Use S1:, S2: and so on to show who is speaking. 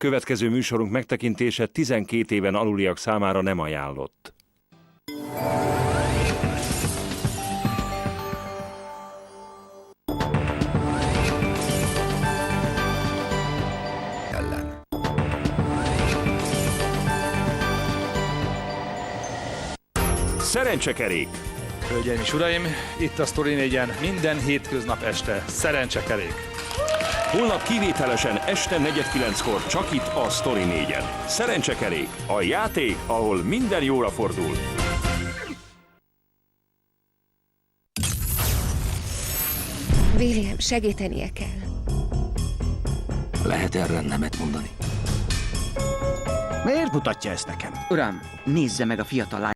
S1: Következő műsorunk megtekintése 12 éven aluliak számára nem ajánlott. Szerencsekerék!
S2: Hölgyeim és uraim, itt a Sztori 4-en minden hétköznap este szerencsekerék.
S1: Holnap kivételesen este 4:49-kor csak itt a Sztori 4-en. Szerencsekerék, a játék, ahol minden jóra fordul.
S3: William, segítenie kell.
S4: Lehet erre nemet mondani?
S5: Miért mutatja ezt nekem?
S6: Uram, nézze meg a fiatal lány